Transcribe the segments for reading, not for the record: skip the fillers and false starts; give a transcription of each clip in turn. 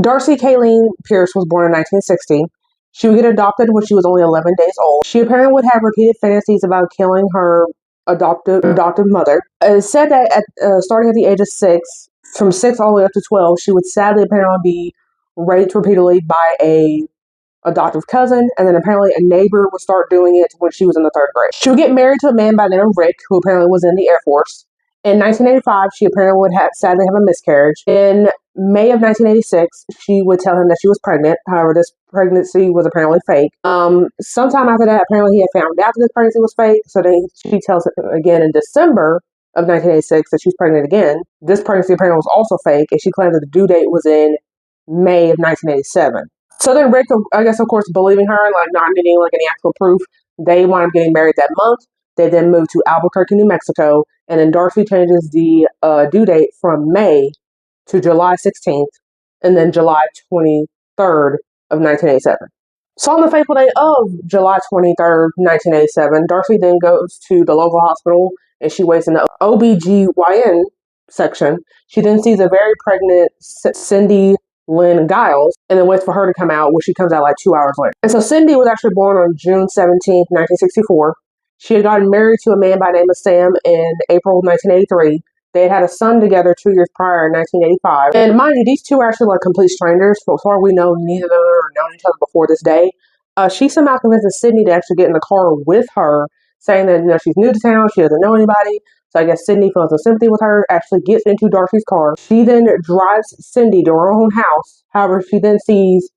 Darci Pierce was born in 1960. She would get adopted when she was only 11 days old. She apparently would have repeated fantasies about killing her adoptive mother. It's said that starting at the age of 6, from 6 all the way up to 12, she would sadly apparently be raped repeatedly by a adoptive cousin, and then apparently a neighbor would start doing it when she was in the 3rd grade. She would get married to a man by the name of Rick, who apparently was in the Air Force. In 1985, she apparently would sadly have a miscarriage. In May of 1986, she would tell him that she was pregnant. However, this pregnancy was apparently fake. Sometime after that, apparently he had found out that this pregnancy was fake, so then she tells him again in December of 1986 that she's pregnant again. This pregnancy apparently was also fake, and she claimed that the due date was in May of 1987. So then Rick, I guess, of course, believing her and not needing any actual proof, they wind up getting married that month. They then moved to Albuquerque, New Mexico, and then Darci changes the due date from May to July 16th, and then July 23rd of 1987. So on the fateful day of July 23rd, 1987, Darci then goes to the local hospital, and she waits in the OBGYN section. She then sees a very pregnant Cindy Lynn Giles, and then waits for her to come out, which she comes out 2 hours later. And so Cindy was actually born on June 17th, 1964. She had gotten married to a man by the name of Sam in April of 1983. They had a son together 2 years prior in 1985. And mind you, these two are actually complete strangers. So far we know, neither of them have known each other before this day. She somehow convinces Sydney to actually get in the car with her, saying that she's new to town, she doesn't know anybody. So I guess Sydney feels some sympathy with her, actually gets into Darci's car. She then drives Cindy to her own house. However, she then sees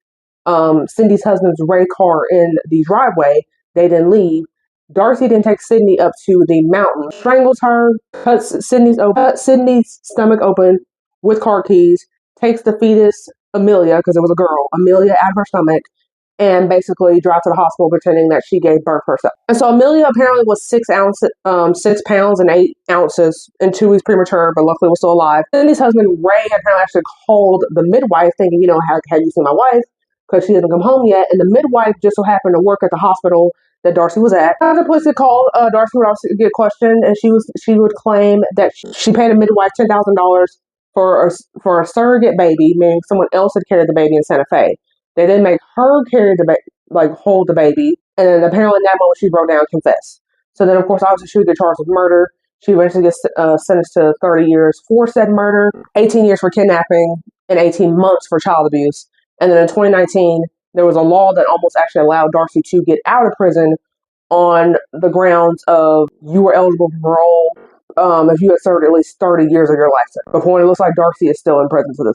Cindy's husband's Ray car in the driveway. They then leave. Darci then takes Sydney up to the mountain, strangles her, cuts Sydney's stomach open with car keys, takes the fetus, Amelia, because it was a girl, Amelia, out of her stomach, and basically drives to the hospital pretending that she gave birth herself. And so Amelia apparently was 6 pounds and 8 ounces and 2 weeks premature, but luckily was still alive. Cindy's husband, Ray, had apparently actually called the midwife thinking, have you seen my wife? Because she hasn't come home yet. And the midwife just so happened to work at the hospital that Darci was at. The police had called, Darci would also get questioned, and she would claim that she paid a midwife $10,000 for a surrogate baby, meaning someone else had carried the baby in Santa Fe. They then make her carry hold the baby, and then apparently in that moment she broke down and confessed. So then, of course, obviously she would get charged with murder. She eventually gets sentenced to 30 years for said murder, 18 years for kidnapping, and 18 months for child abuse. And then in 2019, there was a law that almost actually allowed Darci to get out of prison on the grounds of you were eligible for parole if you had served at least 30 years of your life. Before it looks like Darci is still in prison to this